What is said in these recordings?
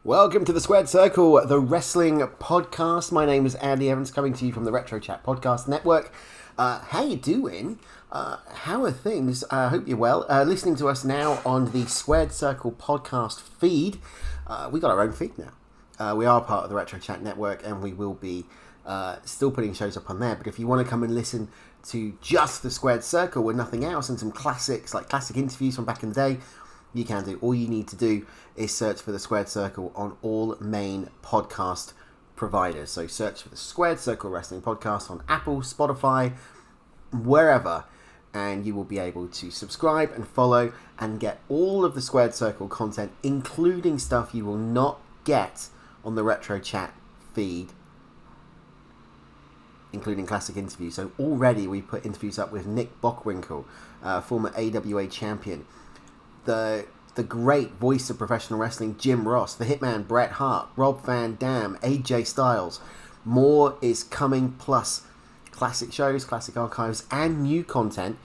Welcome to the Squared Circle, the wrestling podcast. My name is Andy Evans, coming to you from the Retro Chat Podcast Network. How you doing? How are things? I hope you're well. Listening to us now on the Squared Circle podcast feed. We got our own feed now. We are part of the Retro Chat Network, and we will be still putting shows up on there. But if you want to come and listen to just the Squared Circle with nothing else and some classics, like classic interviews from back in the day, you can do. All you need to do is search for the Squared Circle on all main podcast providers. So search for the Squared Circle Wrestling Podcast on Apple, Spotify, wherever, and you will be able to subscribe and follow and get all of the Squared Circle content, including stuff you will not get on the Retro Chat feed, including classic interviews. So already we put interviews up with Nick Bockwinkel, former AWA champion, the great voice of professional wrestling, Jim Ross, the Hitman, Bret Hart, Rob Van Dam, AJ Styles. More is coming, plus classic shows, classic archives, and new content.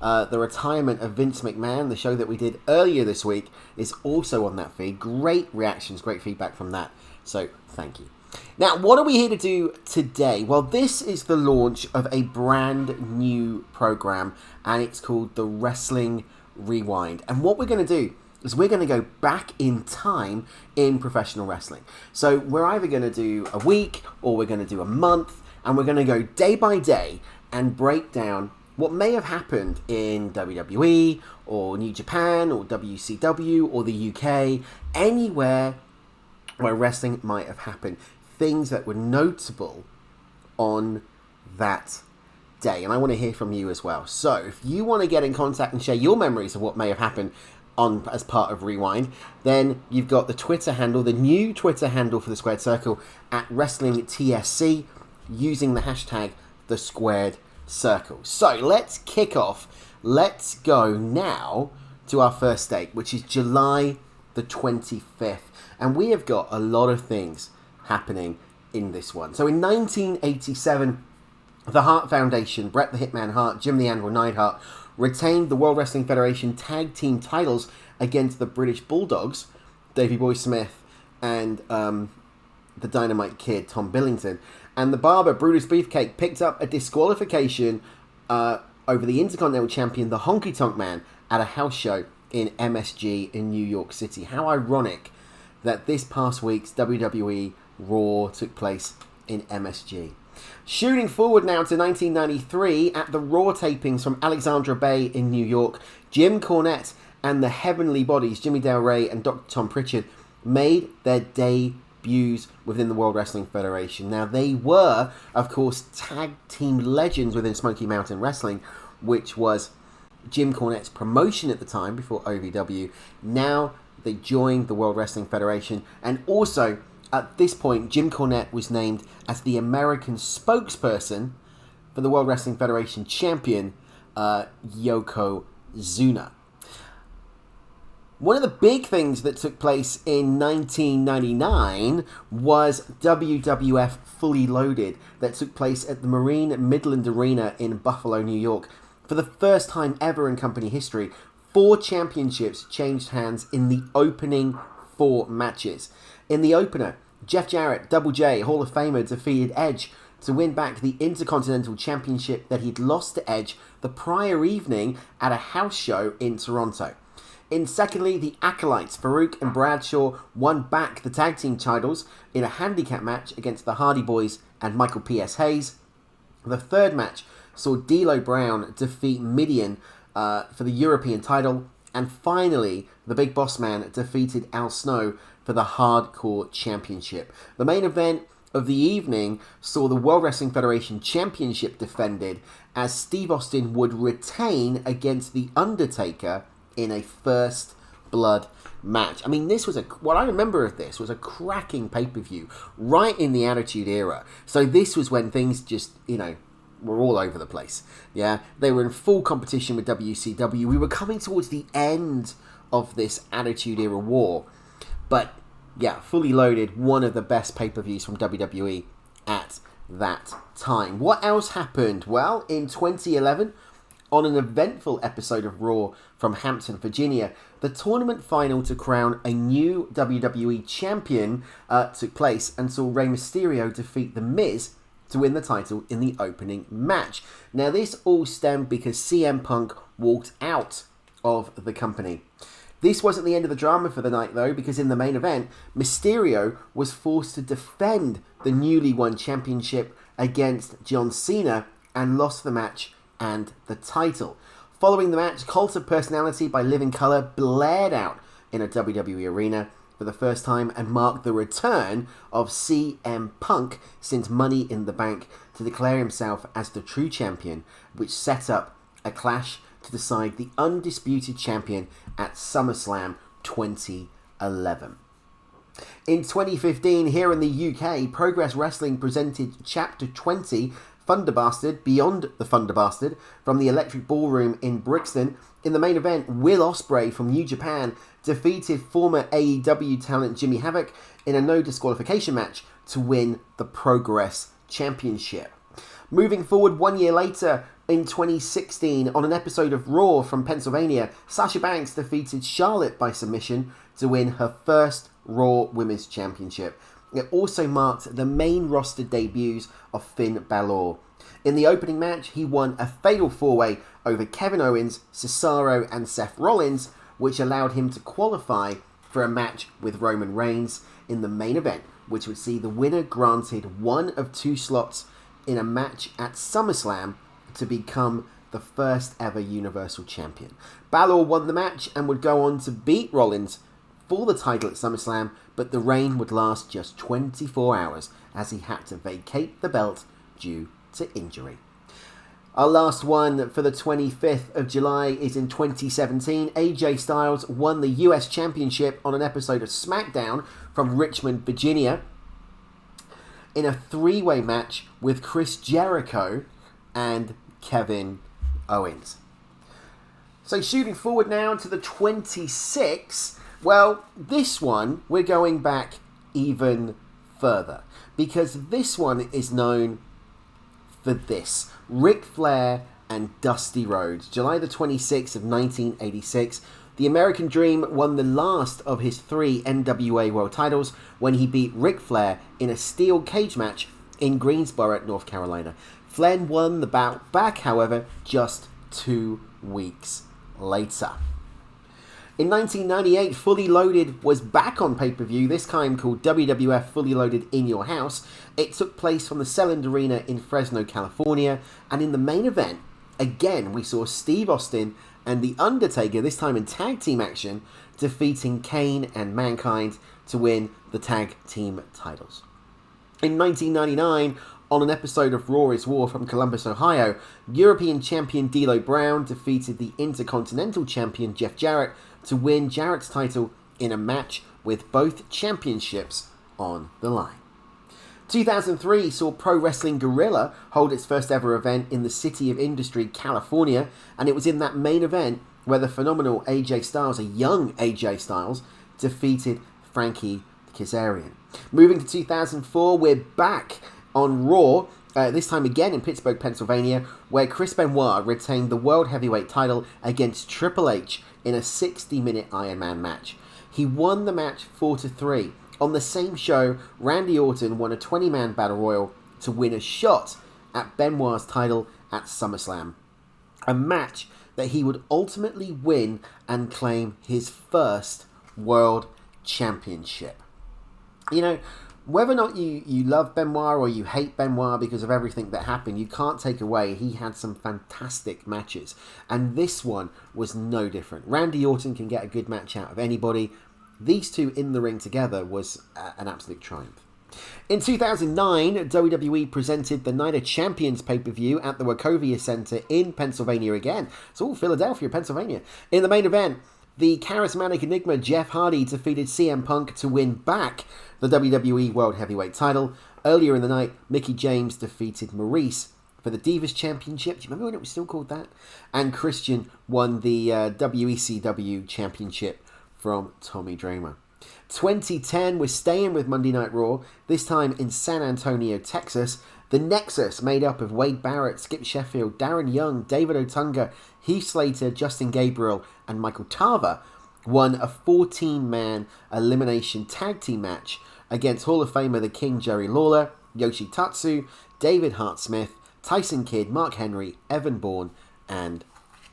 The retirement of Vince McMahon, the show that we did earlier this week, is also on that feed. Great reactions, great feedback from that. So, thank you. Now, what are we here to do today? Well, this is the launch of a brand new program, and it's called the Wrestling Rewind. And what we're going to do is we're going to go back in time in professional wrestling. So we're either going to do a week or we're going to do a month, and we're going to go day by day and break down what may have happened in WWE or New Japan or WCW or the UK, anywhere where wrestling might have happened. Things that were notable on that day. And I want to hear from you as well. So if you want to get in contact and share your memories of what may have happened on as part of Rewind, then you've got the Twitter handle, the new Twitter handle for the Squared Circle at Wrestling TSC, using the hashtag the Squared Circle. So let's kick off. Let's go now to our first date, which is July the 25th. And we have got a lot of things happening in this one. So in 1987, the Hart Foundation, Bret the Hitman Hart, Jim the Anvil Neidhart, retained the World Wrestling Federation tag team titles against the British Bulldogs, Davey Boy Smith, and the Dynamite Kid, Tom Billington. And the Barber, Brutus Beefcake, picked up a disqualification over the Intercontinental Champion, the Honky Tonk Man, at a house show in MSG in New York City. How ironic that this past week's WWE Raw took place in MSG. Shooting forward now to 1993, at the Raw tapings from Alexandra Bay in New York, Jim Cornette and the Heavenly Bodies, Jimmy Dale Ray and Dr. Tom Pritchard, made their debuts within the World Wrestling Federation. Now, they were, of course, tag team legends within Smoky Mountain Wrestling, which was Jim Cornette's promotion at the time before OVW. Now they joined the World Wrestling Federation, and also at this point, Jim Cornette was named as the American spokesperson for the World Wrestling Federation champion, Yokozuna. One of the big things that took place in 1999 was WWF Fully Loaded, that took place at the Marine Midland Arena in Buffalo, New York. For the first time ever in company history, 4 championships changed hands in the opening 4 matches. In the opener, Jeff Jarrett, Double J, Hall of Famer, defeated Edge to win back the Intercontinental Championship that he'd lost to Edge the prior evening at a house show in Toronto. In secondly, the Acolytes, Farouk and Bradshaw, won back the tag team titles in a handicap match against the Hardy Boys and Michael P.S. Hayes. The third match saw D'Lo Brown defeat Midian for the European title. And finally, the Big Boss Man defeated Al Snow for the Hardcore Championship. The main event of the evening saw the World Wrestling Federation Championship defended, as Steve Austin would retain against The Undertaker in a first blood match. I mean, this was what I remember of this was a cracking pay-per-view right in the Attitude Era. So this was when things just, were all over the place. Yeah, they were in full competition with WCW. We were coming towards the end of this Attitude Era war. But, yeah, Fully Loaded, one of the best pay-per-views from WWE at that time. What else happened? Well, in 2011, On an eventful episode of Raw from Hampton, Virginia, the tournament final to crown a new WWE champion took place and saw Rey Mysterio defeat The Miz to win the title in the opening match. Now, this all stemmed because CM Punk walked out of the company. This wasn't the end of the drama for the night, though, because in the main event, Mysterio was forced to defend the newly won championship against John Cena and lost the match and the title. Following the match, Cult of Personality by Living Colour blared out in a WWE arena for the first time and marked the return of CM Punk since Money in the Bank to declare himself as the true champion, which set up a clash to decide the undisputed champion at SummerSlam 2011. In 2015, here in the UK, Progress Wrestling presented Chapter 20, Thunder Bastard, Beyond the Thunder Bastard, from the Electric Ballroom in Brixton. In the main event, Will Ospreay from New Japan defeated former AEW talent Jimmy Havoc in a no disqualification match to win the Progress Championship. Moving forward 1 year later, in 2016, on an episode of Raw from Pennsylvania, Sasha Banks defeated Charlotte by submission to win her first Raw Women's Championship. It also marked the main roster debuts of Finn Balor. In the opening match, he won a fatal four-way over Kevin Owens, Cesaro and Seth Rollins, which allowed him to qualify for a match with Roman Reigns in the main event, which would see the winner granted one of two slots in a match at SummerSlam to become the first ever Universal Champion. Balor won the match and would go on to beat Rollins for the title at SummerSlam, but the reign would last just 24 hours as he had to vacate the belt due to injury. Our last one for the 25th of July is in 2017. AJ Styles won the US Championship on an episode of SmackDown from Richmond, Virginia, in a three-way match with Chris Jericho and Kevin Owens. So shooting forward now to the 26th, well, this one we're going back even further because this one is known for this. Ric Flair and Dusty Rhodes. July the 26th of 1986, the American Dream won the last of his three NWA World titles when he beat Ric Flair in a steel cage match in Greensboro, North Carolina. Flair won the bout back, however, just 2 weeks later. In 1998, Fully Loaded was back on pay-per-view, this time called WWF Fully Loaded in Your House. It took place from the Selland Arena in Fresno, California, and in the main event, again, we saw Steve Austin and The Undertaker, this time in tag team action, defeating Kane and Mankind to win the tag team titles. In 1999, on an episode of Raw is War from Columbus, Ohio, European champion D'Lo Brown defeated the Intercontinental champion Jeff Jarrett to win Jarrett's title in a match with both championships on the line. 2003 saw Pro Wrestling Guerrilla hold its first ever event in the City of Industry, California, and it was in that main event where the phenomenal AJ Styles, a young AJ Styles, defeated Frankie Kazarian. Moving to 2004, we're back on Raw, this time again in Pittsburgh, Pennsylvania, where Chris Benoit retained the World Heavyweight title against Triple H in a 60-minute Iron Man match. He won the match 4-3. On the same show, Randy Orton won a 20-man Battle Royal to win a shot at Benoit's title at SummerSlam, a match that he would ultimately win and claim his first World Championship. You know, whether or not you love Benoit or you hate Benoit because of everything that happened, you can't take away he had some fantastic matches. And this one was no different. Randy Orton can get a good match out of anybody. These two in the ring together was an absolute triumph. In 2009, WWE presented the Night of Champions pay-per-view at the Wachovia Center in Pennsylvania again. It's all Philadelphia, Pennsylvania. In the main event, the charismatic enigma Jeff Hardy defeated CM Punk to win back the WWE World Heavyweight title. Earlier in the night, Mickie James defeated Maurice for the Divas Championship. Do you remember when it was still called that? And Christian won the WECW Championship from Tommy Dreamer. 2010, we're staying with Monday Night Raw, this time in San Antonio, Texas. The The Nexus, made up of Wade Barrett, Skip Sheffield, Darren Young, David Otunga, Heath Slater, Justin Gabriel, and Michael Tarver, won a 14-man elimination tag team match against Hall of Famer The King Jerry Lawler, Yoshi Tatsu, David Hart Smith, Tyson Kidd, Mark Henry, Evan Bourne, and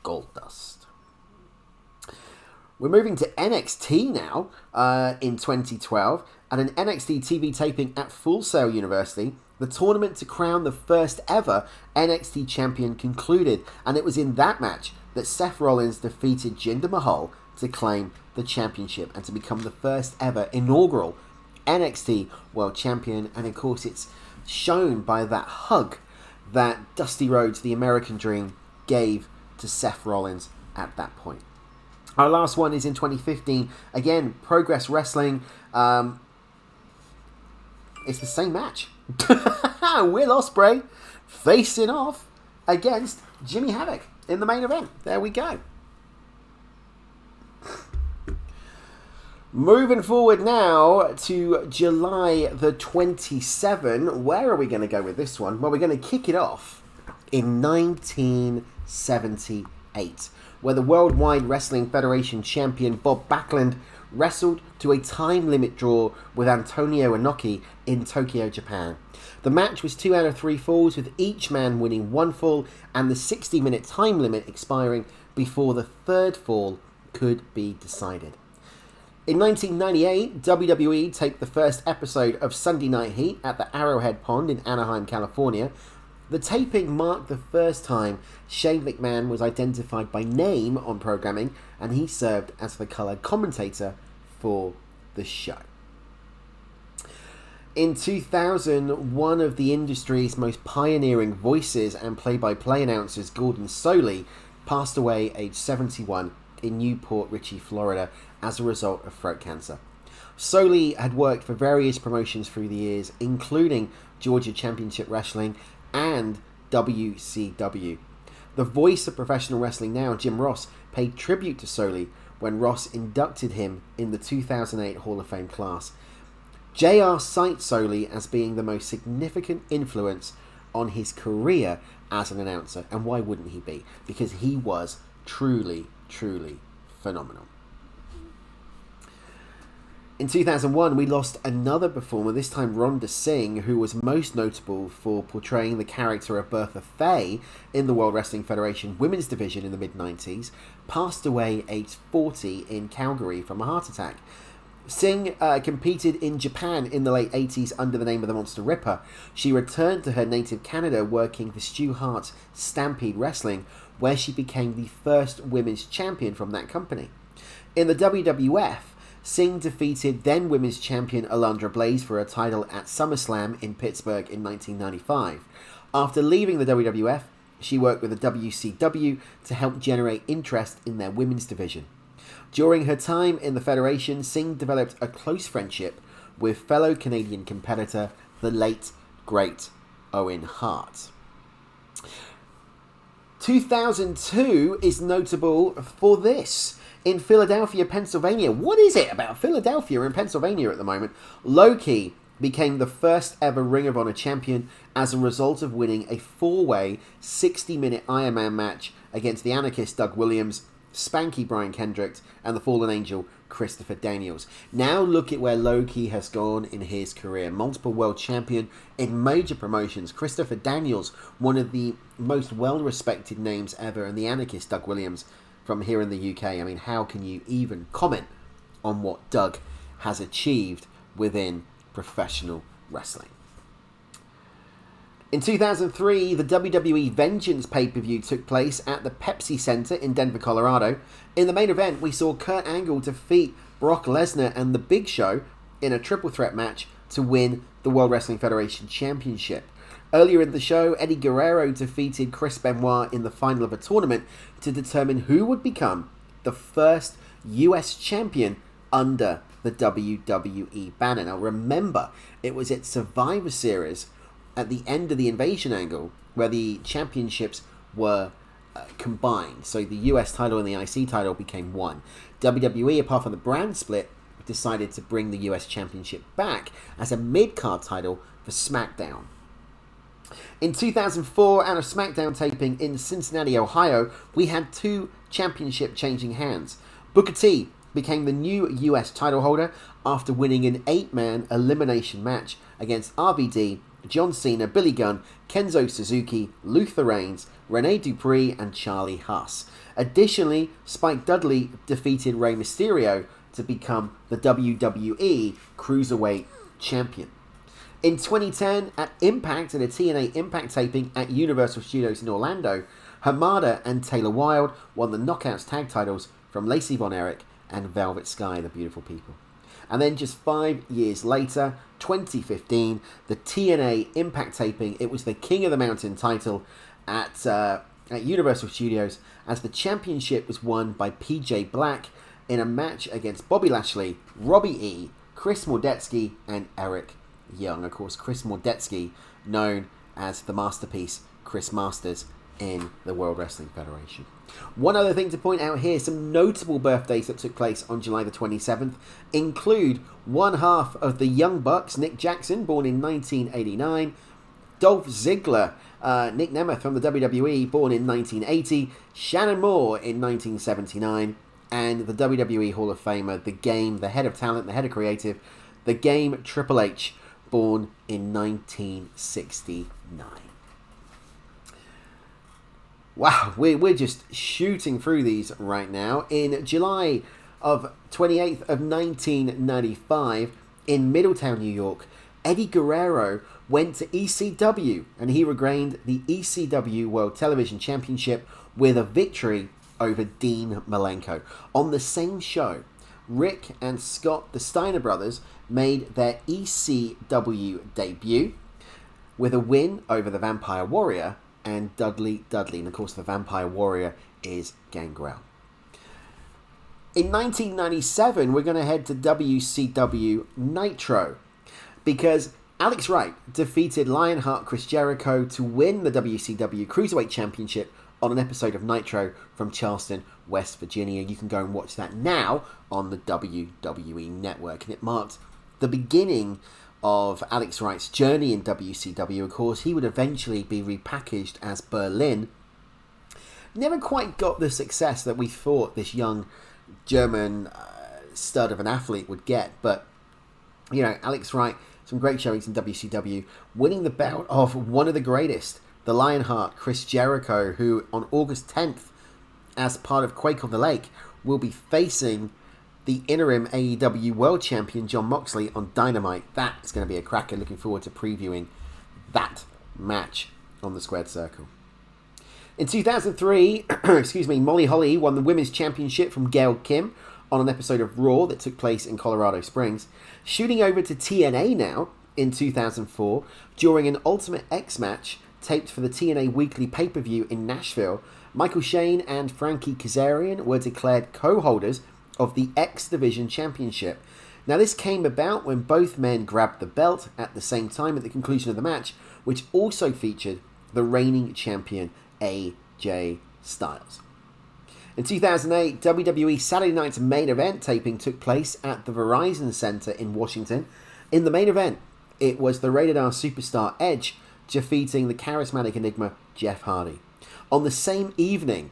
Goldust. We're moving to NXT now in 2012. At an NXT TV taping at Full Sail University, the tournament to crown the first ever NXT champion concluded, and it was in that match that Seth Rollins defeated Jinder Mahal to claim the championship and to become the first ever inaugural NXT World Champion. And of course, it's shown by that hug that Dusty Rhodes, the American Dream, gave to Seth Rollins at that point. Our last one is in 2015. Again, Progress Wrestling. It's the same match. Will Ospreay facing off against Jimmy Havoc in the main event. There we go. Moving forward now to July the 27th. Where are we going to go with this one? Well, we're going to kick it off in 1978, where the Worldwide Wrestling Federation champion Bob Backlund wrestled to a time limit draw with Antonio Inoki in Tokyo, Japan. The match was 2 out of 3 falls, with each man winning 1 fall and the 60-minute time limit expiring before the third fall could be decided. In 1998, WWE taped the first episode of Sunday Night Heat at the Arrowhead Pond in Anaheim, California. The taping marked the first time Shane McMahon was identified by name on programming, and he served as the color commentator for the show. In 2000, one of the industry's most pioneering voices and play-by-play announcers, Gordon Soley, passed away aged 71 in Newport Richey, Florida, as a result of throat cancer. Soley had worked for various promotions through the years, including Georgia Championship Wrestling and WCW. The voice of professional wrestling now, Jim Ross, paid tribute to Soley when Ross inducted him in the 2008 Hall of Fame class. JR cites Soley as being the most significant influence on his career as an announcer, and why wouldn't he be? Because he was truly, truly phenomenal. In 2001, we lost another performer, this time Rhonda Singh, who was most notable for portraying the character of Bertha Faye in the World Wrestling Federation Women's Division in the mid-90s, passed away aged 40 in Calgary from a heart attack. Singh competed in Japan in the late 80s under the name of the Monster Ripper. She returned to her native Canada working for Stu Hart's Stampede Wrestling, where she became the first women's champion from that company. In the WWF, Singh defeated then women's champion Alundra Blaze for a title at SummerSlam in Pittsburgh in 1995. After leaving the WWF, she worked with the WCW to help generate interest in their women's division. During her time in the Federation, Singh developed a close friendship with fellow Canadian competitor, the late, great Owen Hart. 2002 is notable for this. In Philadelphia, Pennsylvania. What is it about Philadelphia and Pennsylvania at the moment? Low-Ki became the first ever Ring of Honor champion as a result of winning a 4-way, 60-minute Iron Man match against the Anarchist Doug Williams, Spanky Brian Kendrick, and the Fallen Angel Christopher Daniels. Now look at where Low-Ki has gone in his career. Multiple world champion in major promotions. Christopher Daniels, one of the most well-respected names ever, and the Anarchist Doug Williams from here in the UK. I mean, how can you even comment on what Doug has achieved within professional wrestling? In 2003, the WWE Vengeance pay-per-view took place at the Pepsi Center in Denver, Colorado. In the main event, we saw Kurt Angle defeat Brock Lesnar and The Big Show in a triple threat match to win the World Wrestling Federation Championship. Earlier in the show, Eddie Guerrero defeated Chris Benoit in the final of a tournament to determine who would become the first US champion under the WWE banner. Now remember, it was at Survivor Series at the end of the Invasion angle where the championships were combined. So the US title and the IC title became one. WWE, apart from the brand split, decided to bring the US championship back as a mid-card title for SmackDown. In 2004, out of SmackDown taping in Cincinnati, Ohio, we had 2 championship changing hands. Booker T became the new US title holder after winning an 8-man elimination match against RVD, John Cena, Billy Gunn, Kenzo Suzuki, Luther Reigns, Rene Dupree, and Charlie Haas. Additionally, Spike Dudley defeated Rey Mysterio to become the WWE Cruiserweight Champion. In 2010, at Impact, in a TNA Impact taping at Universal Studios in Orlando, Hamada and Taylor Wilde won the Knockouts tag titles from Lacey Von Erich and Velvet Sky, the Beautiful People. And then just 5 years later, 2015, the TNA Impact taping, it was the King of the Mountain title at Universal Studios, as the championship was won by PJ Black in a match against Bobby Lashley, Robbie E., Chris Mordetsky, and Eric Young. Of course, Chris Mordetsky, known as the masterpiece Chris Masters in the World Wrestling Federation. One other thing to point out here, some notable birthdays that took place on July the 27th include one half of the Young Bucks, Nick Jackson, born in 1989, Dolph Ziggler, Nick Nemeth from the WWE, born in 1980, Shannon Moore in 1979, and the WWE Hall of Famer, The Game, the head of talent, the head of creative, The Game, Triple H, born in 1969. Wow, we're just shooting through these right now. In July of 28th of 1995, in Middletown, New York, Eddie Guerrero went to ECW and he regained the ECW World Television Championship with a victory over Dean Malenko. On the same show, Rick and Scott, the Steiner brothers, made their ECW debut with a win over the Vampire Warrior and Dudley Dudley. And of course, the Vampire Warrior is Gangrel. In 1997, we're going to head to WCW Nitro because Alex Wright defeated Lionheart Chris Jericho to win the WCW Cruiserweight Championship on an episode of Nitro from Charleston, West Virginia. You can go and watch that now on the WWE Network. And it marked the beginning of Alex Wright's journey in WCW. Of course, he would eventually be repackaged as Berlin. Never quite got the success that we thought this young German stud of an athlete would get. But, you know, Alex Wright, some great showings in WCW, winning the belt of one of the greatest, the Lionheart, Chris Jericho, who on August 10th, as part of Quake on the Lake, will be facing the interim AEW World Champion Jon Moxley on Dynamite. That is going to be a cracker. Looking forward to previewing that match on the Squared Circle. In 2003, Molly Holly won the Women's Championship from Gail Kim on an episode of Raw that took place in Colorado Springs. Shooting over to TNA now in 2004 during an Ultimate X match taped for the TNA Weekly pay-per-view in Nashville, Michael Shane and Frankie Kazarian were declared co-holders of the X Division Championship. Now, this came about when both men grabbed the belt at the same time at the conclusion of the match, which also featured the reigning champion AJ Styles. In 2008, WWE Saturday Night's main event taping took place at the Verizon Center in Washington. In the main event, it was the Rated R superstar Edge defeating the charismatic enigma Jeff Hardy. On the same evening,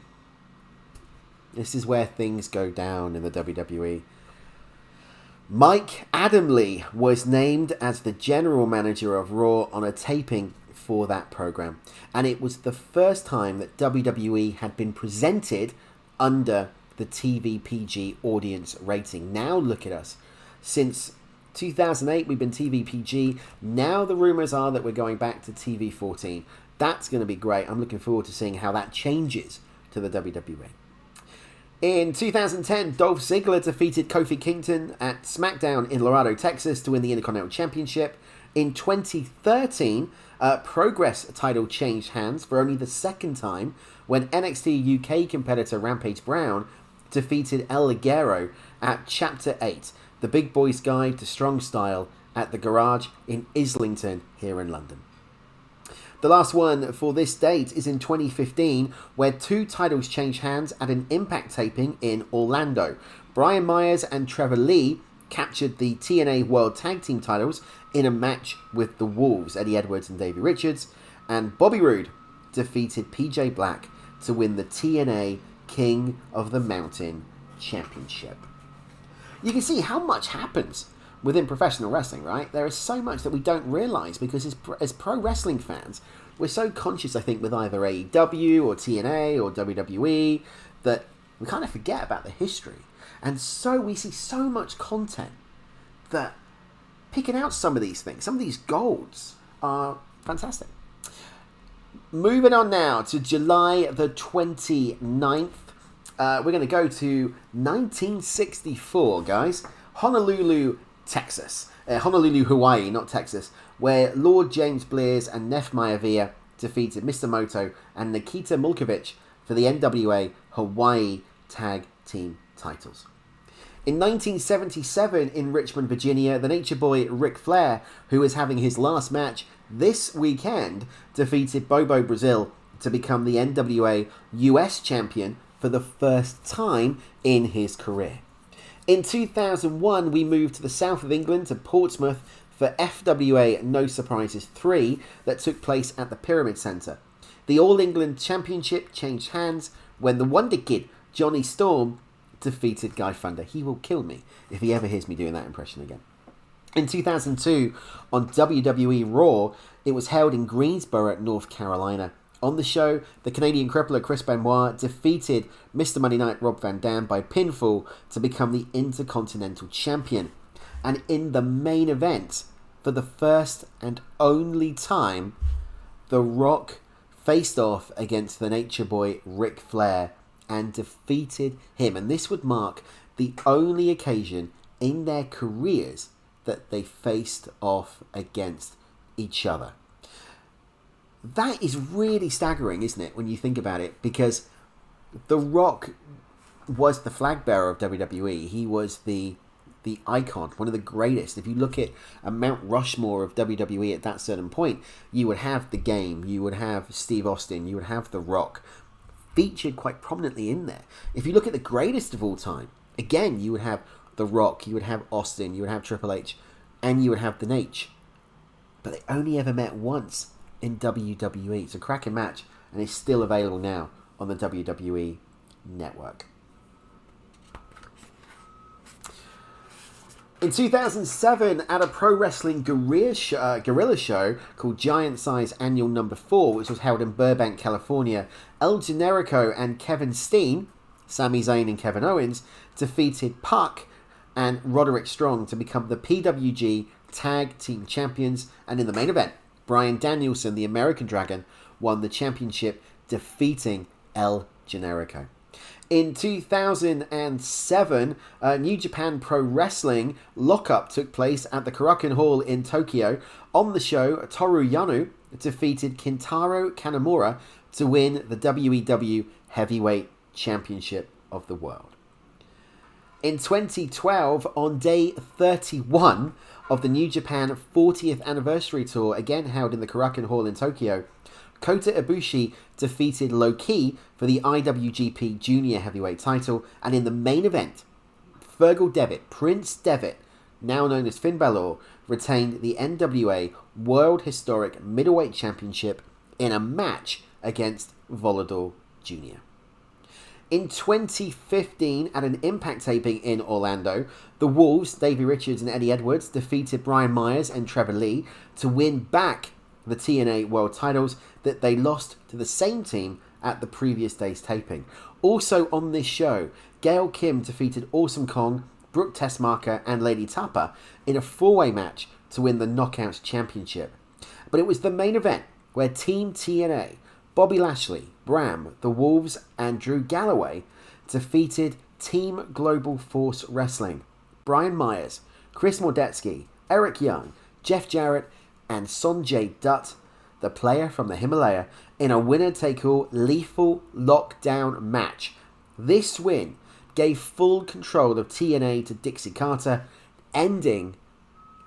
this is where things go down in the WWE, Mike Adamle was named as the general manager of Raw on a taping for that program. And it was the first time that WWE had been presented under the TVPG audience rating. Now look at us. Since 2008, we've been TVPG. Now the rumors are that we're going back to TV14. That's going to be great. I'm looking forward to seeing how that changes to the WWE. In 2010, Dolph Ziggler defeated Kofi Kingston at SmackDown in Laredo, Texas to win the Intercontinental Championship. In 2013, Progress title changed hands for only the second time when NXT UK competitor Rampage Brown defeated El Ligero at Chapter 8, the Big Boys Guide to Strong Style at the Garage in Islington here in London. The last one for this date is in 2015, where two titles changed hands at an Impact taping in Orlando. Brian Myers and Trevor Lee captured the TNA World Tag Team titles in a match with the Wolves, Eddie Edwards and Davey Richards, And Bobby Roode defeated PJ Black to win the TNA King of the Mountain Championship. You can see how much happens within professional wrestling, right? There is so much that we don't realise because as pro wrestling fans, we're so conscious, I think, with either AEW or TNA or WWE that we kind of forget about the history. And so we see so much content that picking out some of these things, some of these golds are fantastic. Moving on now to July the 29th. We're going to go to 1964, guys. Honolulu, Texas. Honolulu, Hawaii, not Texas, where Lord James Blears and Neff Maivia defeated Mr. Moto and Nikita Mulkovich for the NWA Hawaii Tag Team titles. In 1977 in Richmond, Virginia, the Nature Boy Ric Flair, who is having his last match this weekend, defeated Bobo Brazil to become the NWA US champion for the first time in his career. In 2001, we moved to the south of England to Portsmouth for FWA No Surprises 3 that took place at the Pyramid Centre. The All England Championship changed hands when the Wonder Kid, Johnny Storm, defeated Guy Thunder. He will kill me if he ever hears me doing that impression again. In 2002, on WWE Raw, it was held in Greensboro, North Carolina. On the show, the Canadian crippler Chris Benoit defeated Mr. Monday Night Rob Van Dam by pinfall to become the Intercontinental Champion. And in the main event, for the first and only time, The Rock faced off against the Nature Boy Ric Flair and defeated him. And this would mark the only occasion in their careers that they faced off against each other. That is really staggering, isn't it, when you think about it? Because The Rock was the flag bearer of WWE. He was the icon, one of the greatest. If you look at a Mount Rushmore of WWE at that certain point, you would have The Game, you would have Steve Austin, you would have The Rock featured quite prominently in there. If you look at the greatest of all time, again, you would have The Rock, you would have Austin, you would have Triple H, and you would have The Nate. But they only ever met once in WWE. It's a cracking match, and it's still available now on the WWE Network. In 2007, at a pro wrestling guerrilla show called Giant Size Annual Number 4, which was held in Burbank, California, El Generico and Kevin Steen, Sami Zayn and Kevin Owens, defeated Puck and Roderick Strong to become the PWG Tag Team Champions. And in the main event, Bryan Danielson, the American Dragon, won the championship, defeating El Generico. In 2007, New Japan Pro Wrestling Lockup took place at the Korakuen Hall in Tokyo. On the show, Toru Yano defeated Kintaro Kanemura to win the WEW Heavyweight Championship of the World. In 2012, on day 31 of the New Japan 40th Anniversary Tour, again held in the Korakuen Hall in Tokyo, Kota Ibushi defeated Low-Ki for the IWGP Junior Heavyweight title, and in the main event, Fergal Devitt, Prince Devitt, now known as Finn Balor, retained the NWA World Historic Middleweight Championship in a match against Volador Jr. In 2015, at an Impact taping in Orlando, the Wolves, Davey Richards and Eddie Edwards, defeated Brian Myers and Trevor Lee to win back the TNA World titles that they lost to the same team at the previous day's taping. Also on this show, Gail Kim defeated Awesome Kong, Brooke Tessmarker and Lady Tapa in a four-way match to win the Knockouts Championship. But it was the main event where Team TNA, Bobby Lashley, Bram, the Wolves and Drew Galloway defeated Team Global Force Wrestling, Brian Myers, Chris Mordetsky, Eric Young, Jeff Jarrett and Sonjay Dutt, the player from the Himalaya, in a winner-take-all lethal lockdown match. This win gave full control of TNA to Dixie Carter, ending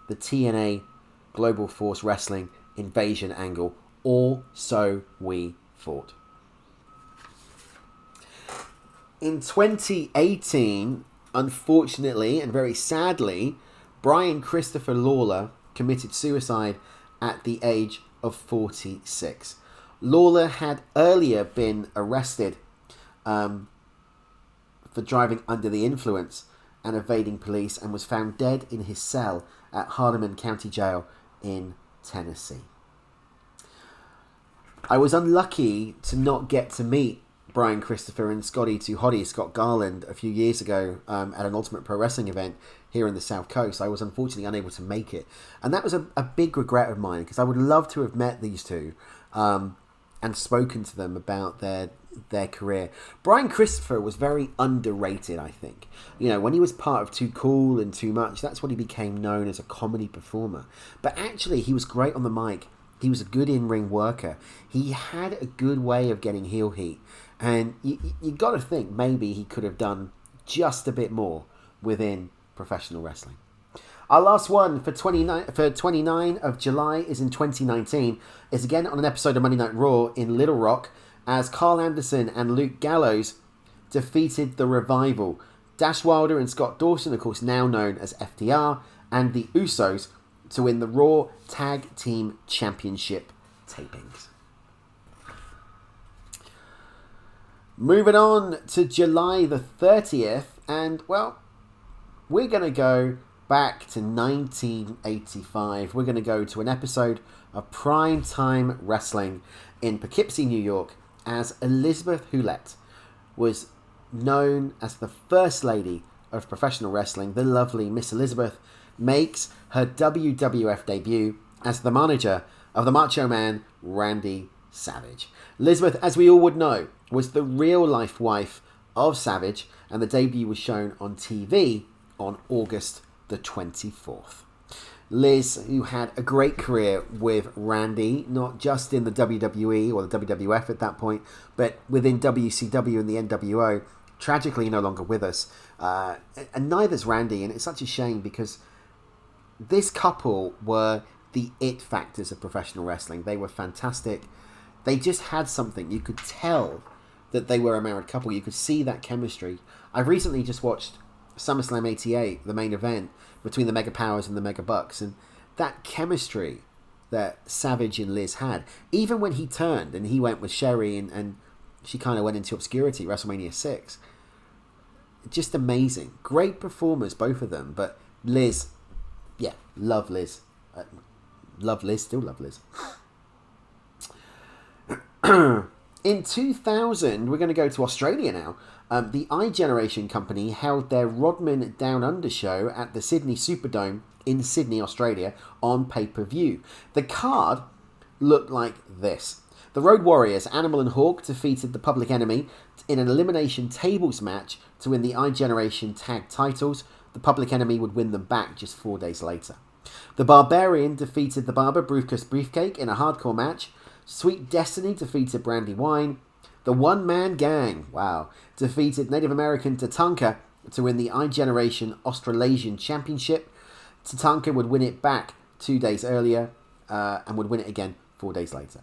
the TNA Global Force Wrestling invasion angle, or so we thought. In 2018, unfortunately and very sadly, Brian Christopher Lawler committed suicide at the age of 46. Lawler had earlier been arrested for driving under the influence and evading police, and was found dead in his cell at Hardeman County Jail in Tennessee. I was unlucky to not get to meet Brian Christopher and Scotty 2 Hottie, Scott Garland, a few years ago at an Ultimate Pro Wrestling event here in the South Coast. I was unfortunately unable to make it. And that was a big regret of mine, because I would love to have met these two and spoken to them about their career. Brian Christopher was very underrated, I think. You know, when he was part of Too Cool and Too Much, that's when he became known as a comedy performer. But actually, he was great on the mic. He was a good in-ring worker. He had a good way of getting heel heat. And you got to think maybe he could have done just a bit more within professional wrestling. Our last one for 29 of July is in 2019. Is again on an episode of Monday Night Raw in Little Rock, as Carl Anderson and Luke Gallows defeated The Revival. Dash Wilder and Scott Dawson, of course now known as FTR, and the Usos to win the Raw Tag Team Championship tapings. Moving on to July the 30th, and well, we're going to go back to 1985. We're going to go to an episode of Primetime Wrestling in Poughkeepsie, New York, as Elizabeth Hulette was known as the First Lady of Professional Wrestling. The lovely Miss Elizabeth makes her WWF debut as the manager of the Macho Man, Randy Savage. Elizabeth, as we all would know, was the real-life wife of Savage, and the debut was shown on TV on August the 24th. Liz, who had a great career with Randy, not just in the WWE or the WWF at that point, but within WCW and the NWO, tragically no longer with us. And neither's Randy, and it's such a shame because this couple were the it factors of professional wrestling. They were fantastic. They just had something. You could tell that they were a married couple. You could see that chemistry. I've recently just watched SummerSlam 88, the main event between the Mega Powers and the Mega Bucks, and that chemistry that Savage and Liz had, even when he turned and he went with Sherry and she kind of went into obscurity, WrestleMania 6, just amazing. Great performers, both of them, but Liz, yeah, love Liz. Love Liz, still love Liz. In 2000, we're going to go to Australia now. The iGeneration company held their Rodman Down Under show at the Sydney Superdome in Sydney, Australia, on pay-per-view. The card looked like this. The Road Warriors, Animal and Hawk, defeated the Public Enemy in an elimination tables match to win the iGeneration tag titles. The Public Enemy would win them back just 4 days later. The Barbarian defeated the Barber Briefcase Briefcake in a hardcore match. Sweet Destiny defeated Brandywine. The One Man Gang, wow, defeated Native American Tatanka to win the iGeneration Australasian Championship. Tatanka would win it back 2 days earlier and would win it again 4 days later.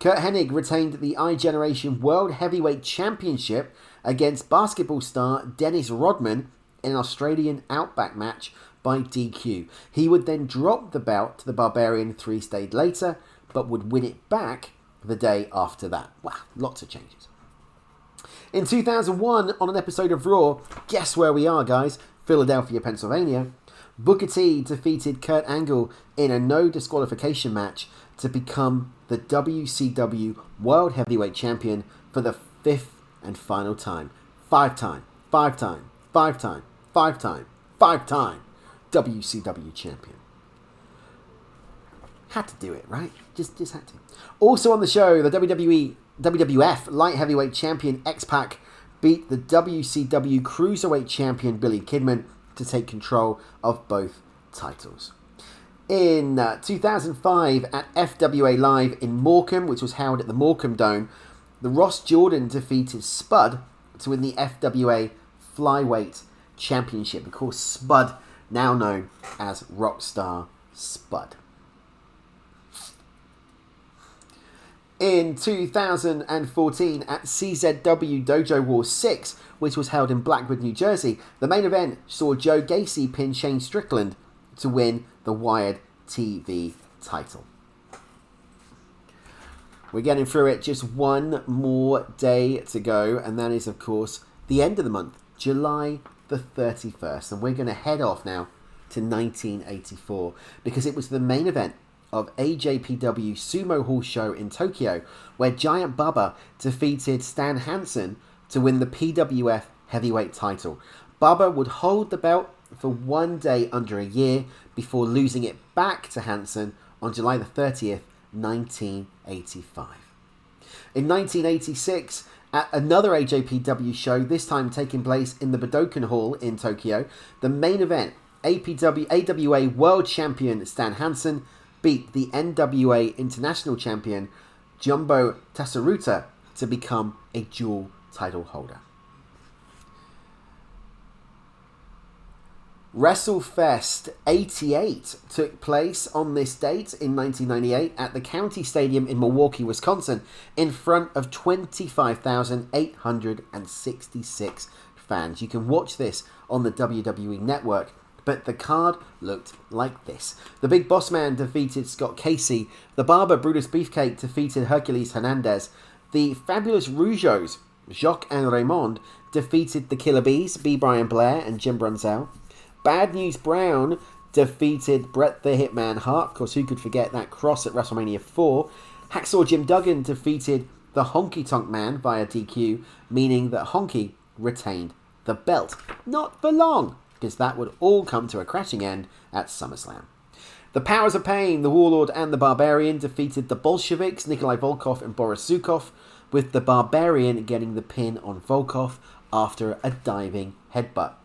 Kurt Hennig retained the iGeneration World Heavyweight Championship against basketball star Dennis Rodman in an Australian Outback match by DQ. He would then drop the belt to the Barbarian 3 days later, but would win it back the day after that. Wow, lots of changes. In 2001, on an episode of Raw, guess where we are, guys? Philadelphia, Pennsylvania. Booker T defeated Kurt Angle in a no disqualification match to become the WCW World Heavyweight Champion for the 5th and final time. Five-time WCW Champion. Had to do it, right? Just had to. Also on the show, the WWF Light Heavyweight Champion X-Pac beat the WCW Cruiserweight Champion Billy Kidman to take control of both titles. In 2005, at FWA Live in Morecambe, which was held at the Morecambe Dome, the Ross Jordan defeated Spud to win the FWA Flyweight Championship. Of course, Spud, now known as Rockstar Spud. In 2014, at CZW Dojo Wars 6, which was held in Blackwood, New Jersey, the main event saw Joe Gacy pin Shane Strickland to win the Wired TV title. We're getting through it. Just one more day to go, and that is, of course, the end of the month, July the 31st. And we're going to head off now to 1984 because it was the main event of AJPW Sumo Hall Show in Tokyo, where Giant Bubba defeated Stan Hansen to win the PWF heavyweight title. Bubba would hold the belt for 1 day under a year before losing it back to Hansen on July the 30th, 1985. In 1986, at another AJPW show, this time taking place in the Budokan Hall in Tokyo, the main event, AWA World Champion Stan Hansen beat the NWA International Champion Jumbo Tsuruta to become a dual title holder. WrestleFest 88 took place on this date in 1998 at the County Stadium in Milwaukee, Wisconsin, in front of 25,866 fans. You can watch this on the WWE Network, but the card looked like this. The Big Boss Man defeated Scott Casey. The Barber Brutus Beefcake defeated Hercules Hernandez. The Fabulous Rougeaus, Jacques and Raymond, defeated the Killer Bees, B. Brian Blair and Jim Brunzell. Bad News Brown defeated Bret the Hitman Hart. Of course, who could forget that cross at WrestleMania 4? Hacksaw Jim Duggan defeated the Honky Tonk Man via DQ, meaning that Honky retained the belt. Not for long, because that would all come to a crashing end at SummerSlam. The Powers of Pain, the Warlord and the Barbarian defeated the Bolsheviks, Nikolai Volkov and Boris Zukov, with the Barbarian getting the pin on Volkov after a diving headbutt.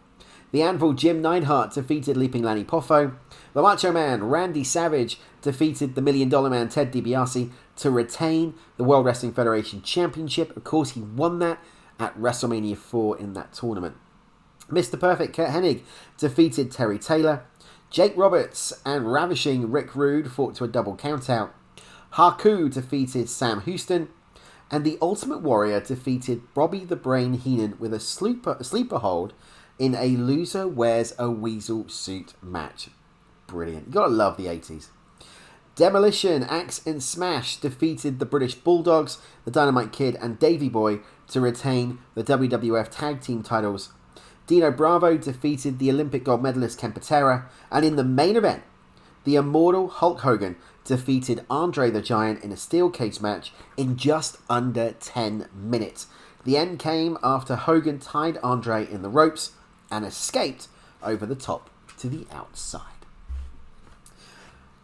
The Anvil Jim Neidhart defeated Leaping Lanny Poffo. The Macho Man Randy Savage defeated the $1 Million Man Ted DiBiase to retain the World Wrestling Federation Championship. Of course, he won that at WrestleMania 4 in that tournament. Mr. Perfect Kurt Hennig defeated Terry Taylor. Jake Roberts and Ravishing Rick Rude fought to a double countout. Haku defeated Sam Houston. And the Ultimate Warrior defeated Bobby the Brain Heenan with a sleeper hold in a loser wears a weasel suit match. Brilliant. You gotta love the 80s. Demolition, Axe and Smash defeated the British Bulldogs, the Dynamite Kid and Davey Boy to retain the WWF Tag Team titles. Dino Bravo defeated the Olympic gold medalist Ken Patera, and in the main event, the immortal Hulk Hogan defeated Andre the Giant in a steel cage match in just under 10 minutes. The end came after Hogan tied Andre in the ropes and escaped over the top to the outside.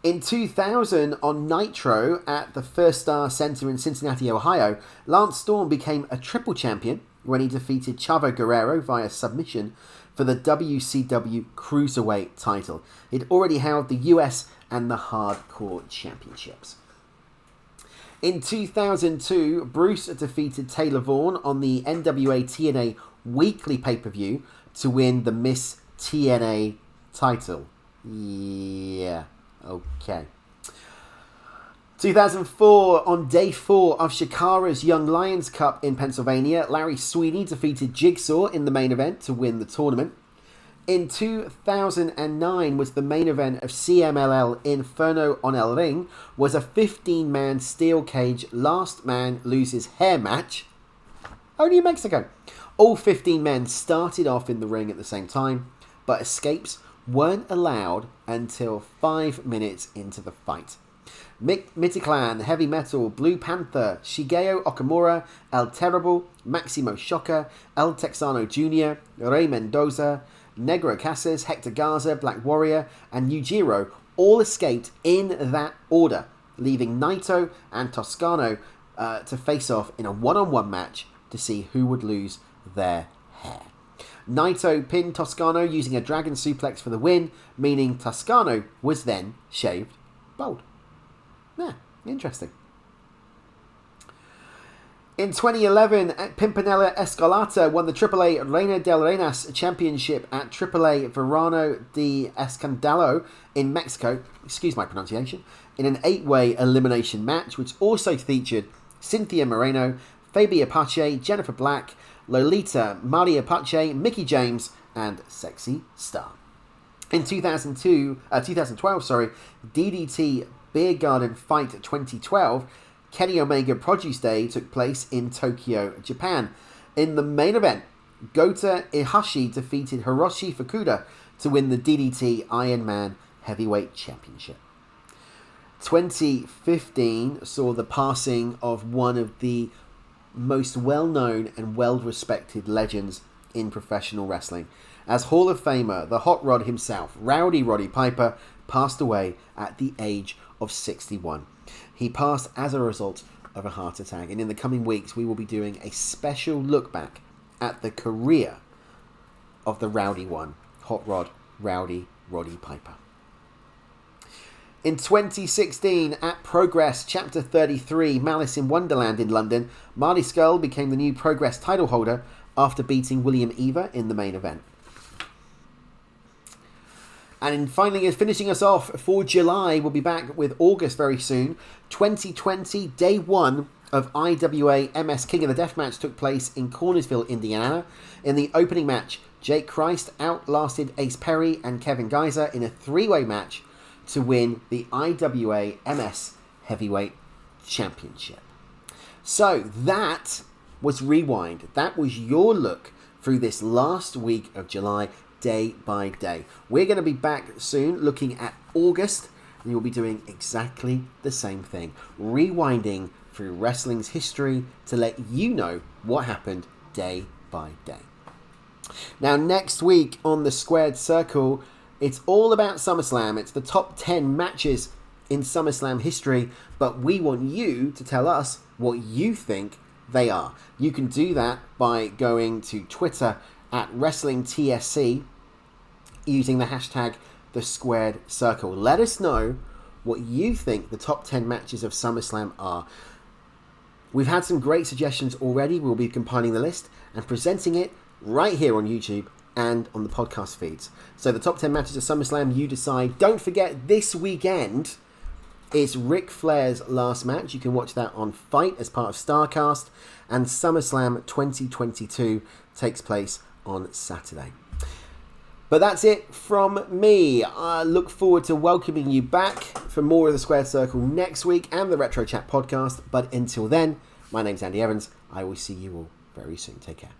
In 2000, on Nitro at the First Star Center in Cincinnati, Ohio, Lance Storm became a triple champion when he defeated Chavo Guerrero via submission for the WCW Cruiserweight title. It already held the US and the Hardcore Championships. In 2002, Bruce defeated Taylor Vaughn on the NWA TNA Weekly pay-per-view to win the Miss TNA title. Yeah, okay. 2004, on day 4 of Shakara's Young Lions Cup in Pennsylvania, Larry Sweeney defeated Jigsaw in the main event to win the tournament. In 2009 was the main event of CMLL Inferno on El Ring, was a 15-man steel cage last man loses hair match. Only in Mexico. All 15 men started off in the ring at the same time, but escapes weren't allowed until 5 minutes into the fight. Miticlan, Heavy Metal, Blue Panther, Shigeo Okamura, El Terrible, Maximo Shocker, El Texano Jr., Rey Mendoza, Negro Casas, Hector Garza, Black Warrior, and Yujiro all escaped in that order, leaving Naito and Toscano to face off in a one-on-one match to see who would lose their hair. Naito pinned Toscano using a dragon suplex for the win, meaning Toscano was then shaved bald. Yeah, interesting. In 2011, Pimpinella Escarlata won the AAA Reina del Reinas Championship at AAA Verano de Escandalo in Mexico, excuse my pronunciation, in an 8-way elimination match, which also featured Cynthia Moreno, Fabi Apache, Jennifer Black, Lolita, Marty Apache, Mickey James, and Sexy Star. In 2012, DDT Beer Garden Fight 2012, Kenny Omega Produce Day took place in Tokyo, Japan. In the main event, Gota Ihashi defeated Hiroshi Fukuda to win the DDT Iron Man Heavyweight Championship. 2015 saw the passing of one of the most well-known and well-respected legends in professional wrestling, as Hall of Famer, the Hot Rod himself, Rowdy Roddy Piper, passed away at the age of 61. He passed as a result of a heart attack, and in the coming weeks we will be doing a special look back at the career of the Rowdy One, Hot Rod, Rowdy Roddy Piper. In 2016, at Progress Chapter 33, Malice in Wonderland in London, Marty Scurll became the new Progress title holder after beating William Eva in the main event. And finally, finishing us off for July, we'll be back with August very soon. 2020, Day 1 of IWA MS King of the Deathmatch took place in Cornersville, Indiana. In the opening match, Jake Christ outlasted Ace Perry and Kevin Geyser in a three-way match to win the IWA MS Heavyweight Championship. So that was Rewind. That was your look through this last week of July, day by day. We're going to be back soon looking at August, and you'll be doing exactly the same thing, rewinding through wrestling's history to let you know what happened day by day. Now, next week on the Squared Circle, it's all about SummerSlam. It's the top 10 matches in SummerSlam history, but we want you to tell us what you think they are. You can do that by going to Twitter at WrestlingTSC using the hashtag #TheSquaredCircle. Let us know what you think the top 10 matches of SummerSlam are. We've had some great suggestions already. We'll be compiling the list and presenting it right here on YouTube and on the podcast feeds. So the top 10 matches of SummerSlam, you decide. Don't forget, this weekend is Ric Flair's last match. You can watch that on Fight as part of StarCast, and SummerSlam 2022 takes place on Saturday. But that's it from me. I look forward to welcoming you back for more of the Squared Circle next week and the Retro Chat podcast. But until then, my name's Andy Evans. I will see you all very soon. Take care.